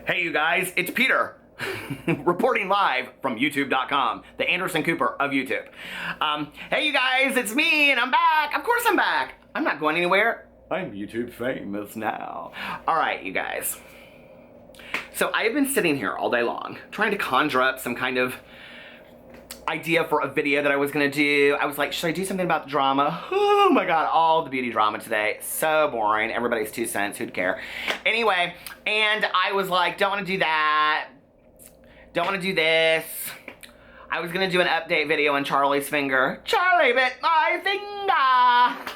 Hey you guys, it's Peter, reporting live from YouTube.com, the Anderson Cooper of YouTube. Hey you guys, it's me and I'm back. Of course I'm back. I'm not going anywhere. I'm YouTube famous now. Alright you guys. So I have been sitting here all day long trying to conjure up some kind of idea for a video that I was gonna do. I was like, should I do something about the drama? Oh my god, all the beauty drama today. So boring. Everybody's 2 cents, who'd care? Anyway, and I was like, don't wanna do that. Don't wanna do this. I was gonna do an update video on Charlie's finger. Charlie bit my finger!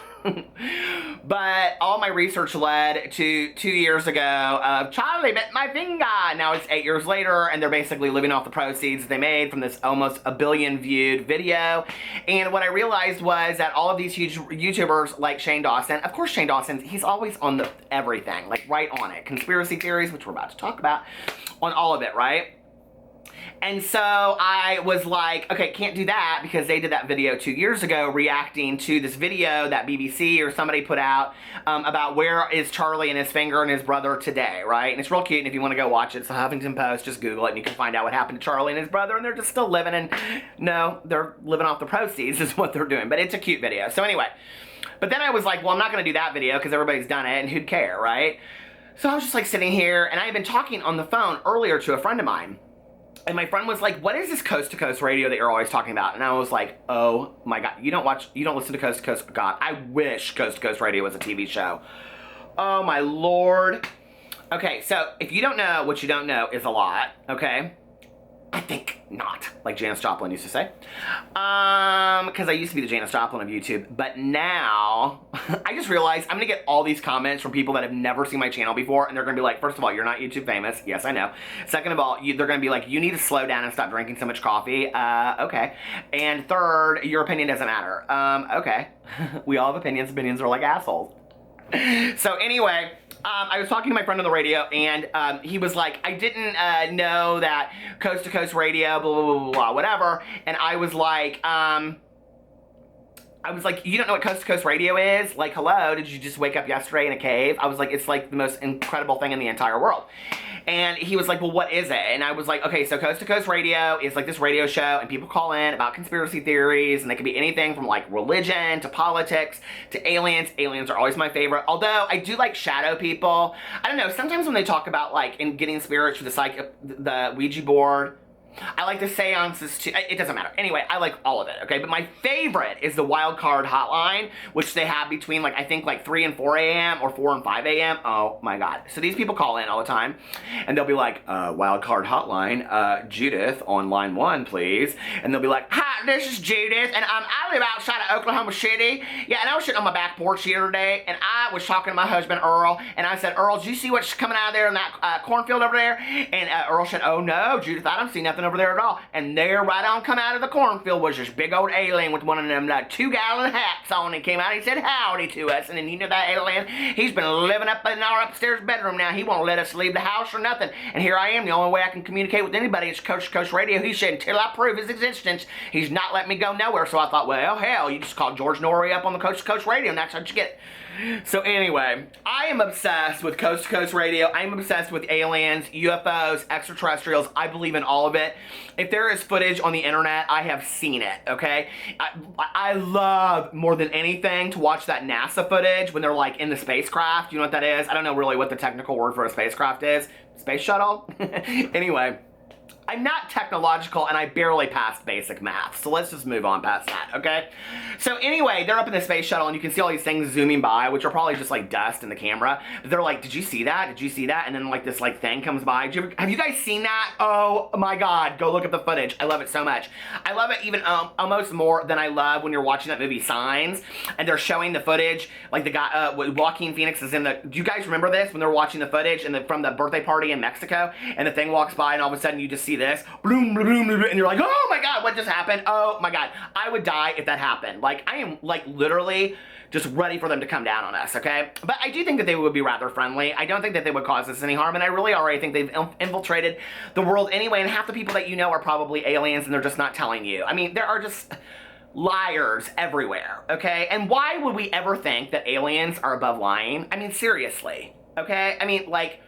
But all my research led to 2 years ago of Charlie bit my finger. Now it's 8 years later and they're basically living off the proceeds they made from this almost a billion viewed video. And what I realized was that all of these huge YouTubers like Shane Dawson, of course Shane Dawson, he's always on the everything, like right on it. Conspiracy theories, which we're about to talk about, on all of it, right? And so I was like, okay, can't do that because they did that video 2 years ago reacting to this video that BBC or somebody put out about where is Charlie and his finger and his brother today, right? And it's real cute, and if you want to go watch it, it's the Huffington Post, just Google it and you can find out what happened to Charlie and his brother, and they're just still living, and no, they're living off the proceeds is what they're doing, but it's a cute video. So anyway, but then I was like, well, I'm not going to do that video because everybody's done it and who'd care, right? So I was just like sitting here, and I had been talking on the phone earlier to a friend of mine. And my friend was like, what is this Coast to Coast radio that you're always talking about? And I was like, oh my god, you don't listen to Coast to Coast? God, I wish Coast to Coast radio was a TV show. Oh my lord. Okay, so if you don't know, what you don't know is a lot, okay? I think not, like Janis Joplin used to say. Because I used to be the Janis Joplin of YouTube, but now, I just realized I'm gonna get all these comments from people that have never seen my channel before, and they're gonna be like, first of all, you're not YouTube famous. Yes, I know. Second of all, they're gonna be like, you need to slow down and stop drinking so much coffee. Okay. And third, your opinion doesn't matter. Okay. We all have opinions. Opinions are like assholes. So anyway, I was talking to my friend on the radio, and he was like, I didn't know that Coast to Coast radio, blah, blah, blah, blah, whatever. And I was like, you don't know what Coast to Coast radio is? Like, hello, did you just wake up yesterday in a cave? I was like, it's like the most incredible thing in the entire world. And he was like, well, what is it? And I was like, okay, so Coast to Coast radio is like this radio show, and people call in about conspiracy theories, and they can be anything from like religion to politics to aliens. Aliens are always my favorite. Although I do like shadow people. I don't know, sometimes when they talk about like in getting spirits for the Ouija board, I like the seances too. It doesn't matter. Anyway, I like all of it, okay? But my favorite is the wild card hotline, which they have between like, I think like 3 and 4 a.m. or 4 and 5 a.m. Oh my god. So these people call in all the time, and they'll be like, wild card hotline, Judith on line 1, please. And they'll be like, hi, this is Judith, and I live outside of Oklahoma City. Yeah, and I was sitting on my back porch the other day, and I was talking to my husband, Earl, and I said, Earl, do you see what's coming out of there in that cornfield over there? And Earl said, oh no, Judith, I don't see nothing over there at all. And there, right on come out of the cornfield, was this big old alien with one of them 2-gallon hats on. He came out, he said howdy to us, and then you know that alien, he's been living up in our upstairs bedroom now. He won't let us leave the house or nothing. And here I am, the only way I can communicate with anybody is Coast to Coast radio. He said, until I prove his existence, he's not letting me go nowhere. So I thought, well, hell, you just called George Norrie up on the Coast to Coast radio, and that's what you get. So anyway, I am obsessed with Coast to Coast radio. I am obsessed with aliens, UFOs, extraterrestrials. I believe in all of it. If there is footage on the internet, I have seen it, okay? I love more than anything to watch that NASA footage when they're like in the spacecraft. You know what that is? I don't know really what the technical word for a spacecraft is. Space shuttle? Anyway. I'm not technological, and I barely passed basic math, so let's just move on past that, okay? So anyway, they're up in the space shuttle, and you can see all these things zooming by, which are probably just like dust in the camera. But they're like, did you see that? Did you see that? And then like this like thing comes by. Have you guys seen that? Oh my god, go look at the footage. I love it so much. I love it even almost more than I love when you're watching that movie Signs, and they're showing the footage, like the guy, Joaquin Phoenix is in the, do you guys remember this? When they're watching the footage and from the birthday party in Mexico, and the thing walks by, and all of a sudden you just see this, bloom, bloom, bloom, and you're like, oh my god, what just happened? Oh my god, I would die if that happened. Like, I am like literally just ready for them to come down on us, okay? But I do think that they would be rather friendly. I don't think that they would cause us any harm, and I really already think they've infiltrated the world anyway, and half the people that you know are probably aliens, and they're just not telling you. I mean, there are just liars everywhere, okay? And why would we ever think that aliens are above lying? I mean, seriously, okay? I mean, like,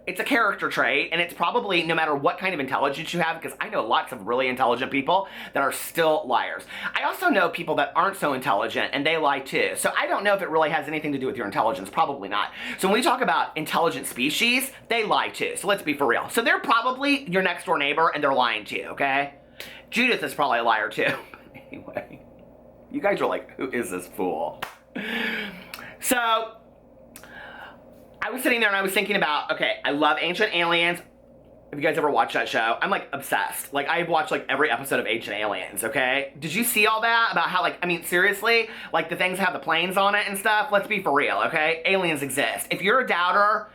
it's a character trait, and it's probably no matter what kind of intelligence you have, because I know lots of really intelligent people that are still liars. I also know people that aren't so intelligent, and they lie too. So I don't know if it really has anything to do with your intelligence. Probably not. So when we talk about intelligent species, they lie too. So let's be for real. So they're probably your next door neighbor, and they're lying to you, okay? Judith is probably a liar too. But anyway, you guys are like, who is this fool? So I was sitting there and I was thinking about, okay, I love Ancient Aliens. Have you guys ever watched that show? I'm like obsessed. Like I've watched like every episode of Ancient Aliens, okay? Did you see all that about how like, I mean, seriously, like the things have the planes on it and stuff? Let's be for real, okay? Aliens exist. If you're a doubter,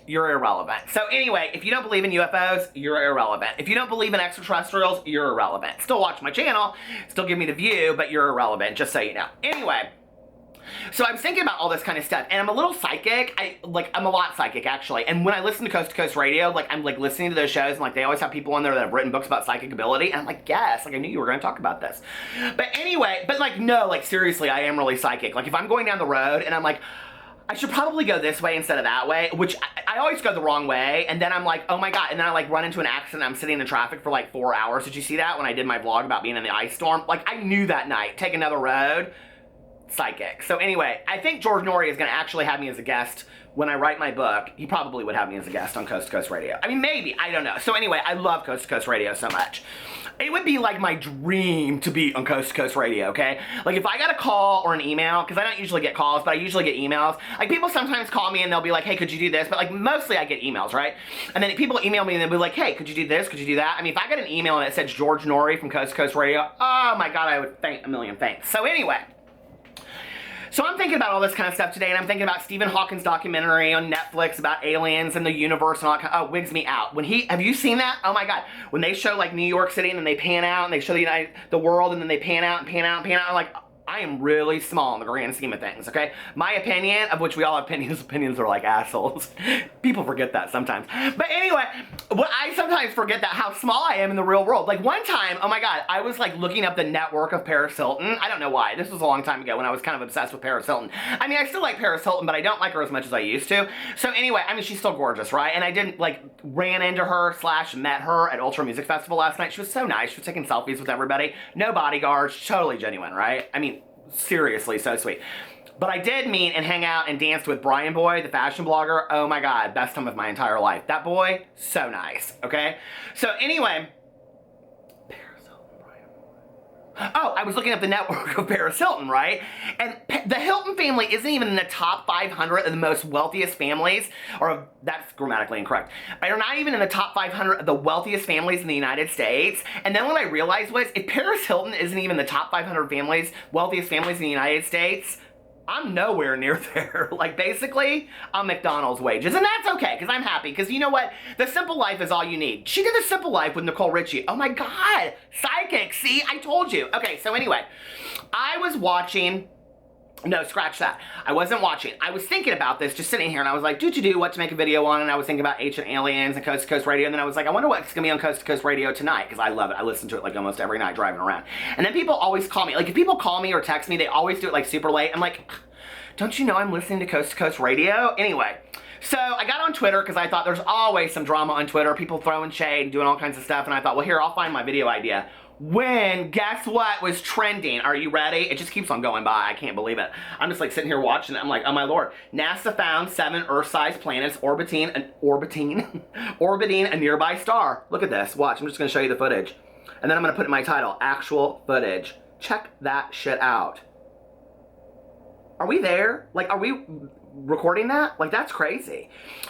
you're irrelevant. So anyway, if you don't believe in UFOs, you're irrelevant. If you don't believe in extraterrestrials, you're irrelevant. Still watch my channel, still give me the view, but you're irrelevant, just so you know. Anyway. So I was thinking about all this kind of stuff, and I'm a little psychic. I'm a lot psychic, actually. And when I listen to Coast Radio, like, I'm, like, listening to those shows, and, like, they always have people on there that have written books about psychic ability, and I'm like, yes, like, I knew you were going to talk about this. But anyway, like, no, like, seriously, I am really psychic. Like, if I'm going down the road, and I'm like, I should probably go this way instead of that way, which I always go the wrong way, and then I'm like, oh my god, and then I, like, run into an accident, I'm sitting in traffic for, like, 4 hours. Did you see that when I did my vlog about being in the ice storm? Like, I knew that night, take another road. Psychic. So anyway, I think George Norrie is going to actually have me as a guest when I write my book. He probably would have me as a guest on Coast to Coast Radio. I mean, maybe. I don't know. So anyway, I love Coast to Coast Radio so much. It would be like my dream to be on Coast to Coast Radio, okay? Like if I got a call or an email, because I don't usually get calls, but I usually get emails. Like people sometimes call me and they'll be like, hey, could you do this? But like mostly I get emails, right? And then people email me and they'll be like, hey, could you do this? Could you do that? I mean, if I got an email and it said George Norrie from Coast to Coast Radio, oh my god, I would thank a million thanks. So anyway. So I'm thinking about all this kind of stuff today, and I'm thinking about Stephen Hawking's documentary on Netflix about aliens and the universe and all that kind of, oh, wigs me out. Have you seen that? Oh my god. When they show like New York City and then they pan out and they show the world and then they pan out and pan out and pan out, I'm like, I am really small in the grand scheme of things, okay? My opinion, of which we all have opinions are like assholes. People forget that sometimes. But anyway, I sometimes forget that how small I am in the real world. Like one time, oh my god, I was like looking up the network of Paris Hilton. I don't know why. This was a long time ago when I was kind of obsessed with Paris Hilton. I mean, I still like Paris Hilton, but I don't like her as much as I used to. So anyway, I mean, she's still gorgeous, right? And I didn't ran into her / met her at Ultra Music Festival last night. She was so nice. She was taking selfies with everybody. No bodyguards. Totally genuine, right? I mean, seriously, so sweet. But I did meet and hang out and danced with Brian Boy, the fashion blogger. Oh my god, best time of my entire life. That boy, so nice, okay? So anyway, Paris Hilton, Brian Boy. Oh, I was looking up the network of Paris Hilton, right? And the Hilton family isn't even in the top 500 of the most wealthiest families, or that's grammatically incorrect. They're not even in the top 500 of the wealthiest families in the United States. And then what I realized was, if Paris Hilton isn't even the top 500 wealthiest families in the United States, I'm nowhere near there. Like, basically, I'm McDonald's wages. And that's okay, because I'm happy. Because you know what? The Simple Life is all you need. She did The Simple Life with Nicole Richie. Oh my god! Psychic! See? I told you. Okay, so anyway. I was watching... No, scratch that. I wasn't watching. I was thinking about this, just sitting here, and I was like, what to make a video on, and I was thinking about Ancient Aliens and Coast to Coast Radio, and then I was like, I wonder what's gonna be on Coast to Coast Radio tonight, because I love it. I listen to it like almost every night driving around. And then people always call me. Like, if people call me or text me, they always do it like super late. I'm like, don't you know I'm listening to Coast to Coast Radio? Anyway. So I got on Twitter because I thought there's always some drama on Twitter, people throwing shade and doing all kinds of stuff, and I thought, well, here, I'll find my video idea. When, guess what was trending? Are you ready? It just keeps on going by. I can't believe it. I'm just like sitting here watching it. I'm like, oh my lord. NASA found 7 Earth-sized planets orbiting a nearby star. Look at this. Watch. I'm just going to show you the footage. And then I'm going to put in my title, actual footage. Check that shit out. Are we there? Like, are we recording that? Like, that's crazy.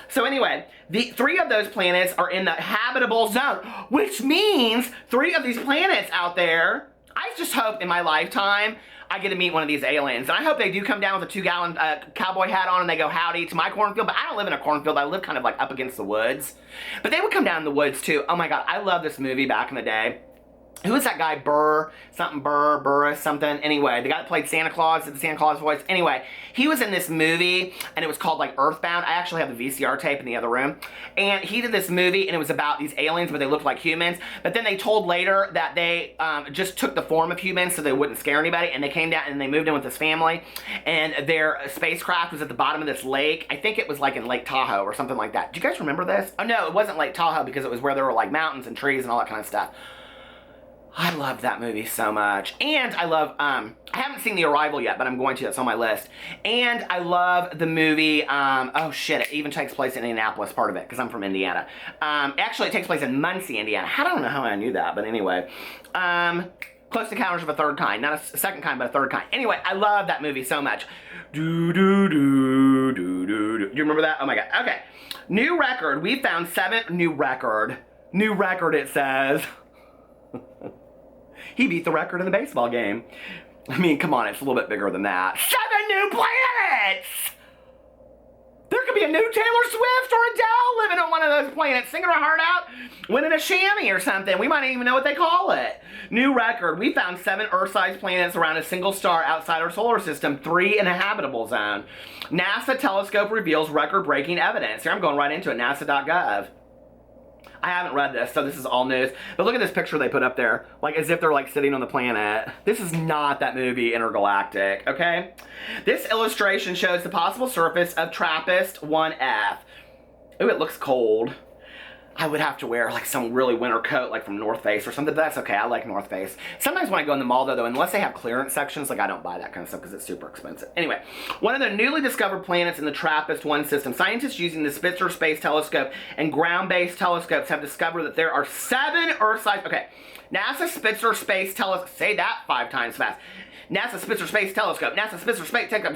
So anyway, the 3 of those planets are in the habitable zone, which means 3 of these planets out there, I just hope in my lifetime I get to meet one of these aliens. And I hope they do come down with a 2-gallon cowboy hat on and they go howdy to my cornfield. But I don't live in a cornfield. I live kind of like up against the woods. But they would come down in the woods too. Oh my god, I love this movie back in the day. who is that guy? Burris, something. Anyway, the guy that played Santa Claus, did the Santa Claus voice. Anyway, he was in this movie, and it was called, like, Earthbound. I actually have the VCR tape in the other room. And he did this movie, and it was about these aliens, but they looked like humans. But then they told later that they just took the form of humans so they wouldn't scare anybody, and they came down, and they moved in with this family, and their spacecraft was at the bottom of this lake. I think it was, like, in Lake Tahoe or something like that. Do you guys remember this? Oh, no, it wasn't Lake Tahoe because it was where there were, like, mountains and trees and all that kind of stuff. I loved that movie so much. And I love, I haven't seen The Arrival yet, but I'm going to. That's on my list. And I love the movie, oh shit, it even takes place in Indianapolis, part of it, because I'm from Indiana. Actually, it takes place in Muncie, Indiana. I don't know how I knew that, but anyway. Close Encounters of a Third Kind. Not a second kind, but a third kind. Anyway, I love that movie so much. Do, do, do, do, do, do. You remember that? Oh my god. Okay. New record. We found 7, new record. New record, it says. He beat the record in the baseball game. I mean, come on, it's a little bit bigger than that. 7 new planets! There could be a new Taylor Swift or Adele living on one of those planets, singing her heart out, winning a chamois or something. We might not even know what they call it. New record. We found 7 Earth-sized planets around a single star outside our solar system, 3 in a habitable zone. NASA telescope reveals record-breaking evidence. Here, I'm going right into it, nasa.gov. I haven't read this, so this is all news. But look at this picture they put up there, like as if they're like sitting on the planet. This is not that movie Intergalactic, okay? This illustration shows the possible surface of TRAPPIST-1F. Ooh, it looks cold. I would have to wear like some really winter coat, like from North Face or something, but that's okay. I like North Face. Sometimes when I go in the mall though, unless they have clearance sections, like I don't buy that kind of stuff because it's super expensive. Anyway, one of the newly discovered planets in the TRAPPIST-1 system, scientists using the Spitzer Space Telescope and ground-based telescopes have discovered that there are 7 Earth-sized, okay, NASA Spitzer Space Telescope, say that 5 times fast. NASA Spitzer Space Telescope, NASA Spitzer Space Telescope,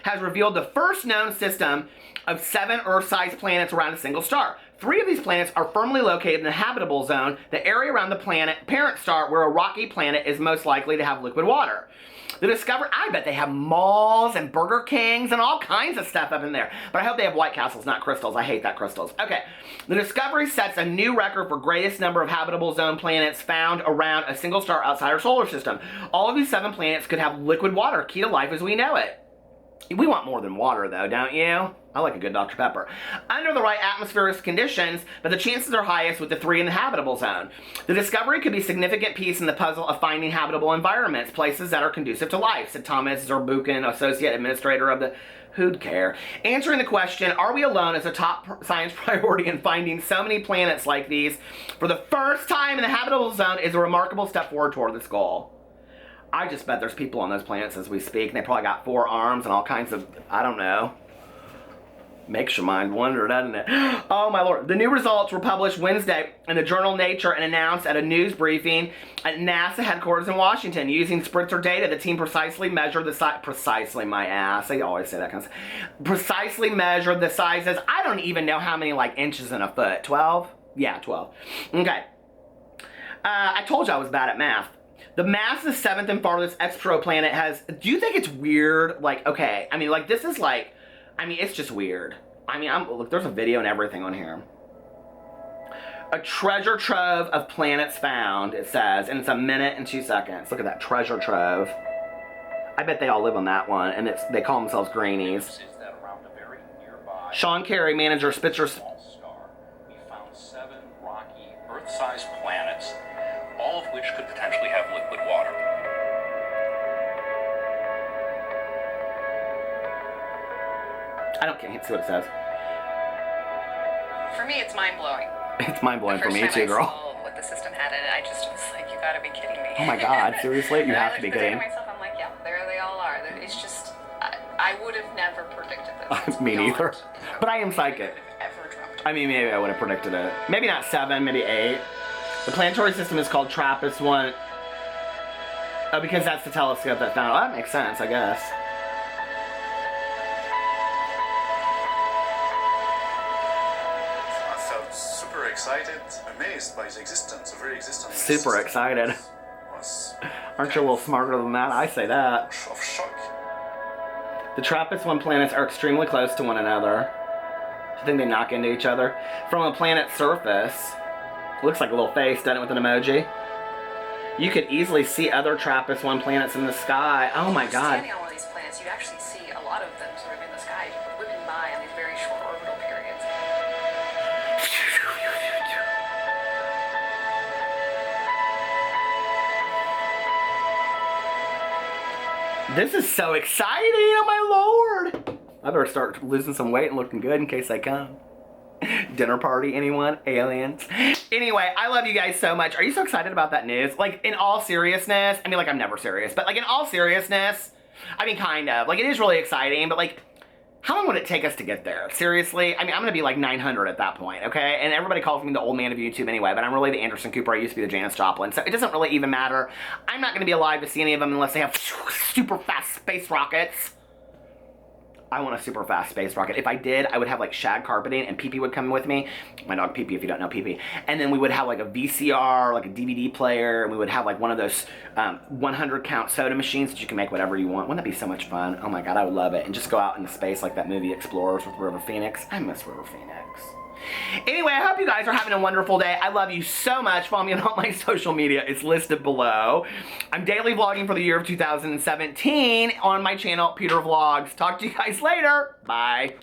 has revealed the first known system of 7 Earth-sized planets around a single star. 3 of these planets are firmly located in the habitable zone, the area around the planet parent star where a rocky planet is most likely to have liquid water. The discovery, I bet they have malls and Burger Kings and all kinds of stuff up in there. But I hope they have White Castles, not crystals. I hate that crystals. Okay, the discovery sets a new record for greatest number of habitable zone planets found around a single star outside our solar system. All of these 7 planets could have liquid water, key to life as we know it. We want more than water though, don't you? I like a good Dr. Pepper. Under the right atmospheric conditions, but the chances are highest with the 3 in the habitable zone. The discovery could be a significant piece in the puzzle of finding habitable environments, places that are conducive to life, said Thomas Zurbuchen, Associate Administrator of the Who'd Care. Answering the question, are we alone, as a top science priority in finding so many planets like these for the first time in the habitable zone is a remarkable step forward toward this goal. I just bet there's people on those planets as we speak, and they probably got 4 arms and all kinds of, I don't know. Makes your mind wonder, doesn't it? Oh my lord. The new results were published Wednesday in the journal Nature and announced at a news briefing at NASA headquarters in Washington. Using Spitzer data, the team precisely measured the size, precisely my ass, I always say that kind of stuff. Precisely measured the sizes, I don't even know how many like inches in a foot, 12? Yeah, 12. Okay. I told you I was bad at math. The mass of the 7th and farthest exoplanet has, do you think it's weird? Like, okay, I mean, like, this is like, I mean, it's just weird. I mean, look, there's a video and everything on here. A treasure trove of planets found, it says, and it's 1 minute and 2 seconds. Look at that treasure trove. I bet they all live on that one, and they call themselves greenies. Sean Carey, manager, Spitzer. We found 7 rocky, Earth-sized planets, all of which could potentially have liquid water. I can't see what it says. For me, it's mind-blowing. It's mind-blowing for me too, girl. I saw what the system had in it, I just was like, you gotta be kidding me. Oh my god, seriously? You have to be kidding. I looked at myself, I'm like, yeah, there they all are. It's just, I would have never predicted this. Me neither. But I am psychic. Ever dreamt. I mean, maybe I would have predicted it. Maybe not 7, maybe 8. The planetary system is called TRAPPIST-1. Oh, because that's the telescope that found it. Well, that makes sense, I guess. I felt super excited, amazed by its existence, the very existence. Super excited. Aren't you a little smarter than that? I say that. Of shock. The TRAPPIST-1 planets are extremely close to one another. Do you think they knock into each other? From a planet's surface, Looks like a little face, doesn't it, with an emoji? You could easily see other TRAPPIST-1 planets in the sky. Oh my god. Standing on one of these planets, you actually see a lot of them sort of in the sky, whipping by on these very short orbital periods. This is so exciting, oh my lord! I better start losing some weight and looking good in case I come. Dinner party, anyone? Aliens? Anyway, I love you guys so much. Are you so excited about that news? Like, in all seriousness, I mean, like, I'm never serious, but like, in all seriousness, I mean, kind of. Like, it is really exciting, but like, how long would it take us to get there? Seriously? I mean, I'm gonna be like 900 at that point, okay? And everybody calls me the old man of YouTube anyway, but I'm really the Anderson Cooper. I used to be the Janis Joplin, so it doesn't really even matter. I'm not gonna be alive to see any of them unless they have super fast space rockets. I want a super fast space rocket. If I did, I would have like shag carpeting and Pee-Pee would come with me. My dog Pee-Pee, if you don't know Pee-Pee. And then we would have like a VCR, like a DVD player, and we would have like one of those 100 count soda machines that you can make whatever you want. Wouldn't that be so much fun? Oh my god, I would love it. And just go out into space like that movie Explorers with River Phoenix. I miss River Phoenix. Anyway, I hope you guys are having a wonderful day. I love you so much. Follow me on all my social media. It's listed below. I'm daily vlogging for the year of 2017 on my channel, Peter Vlogs. Talk to you guys later. Bye.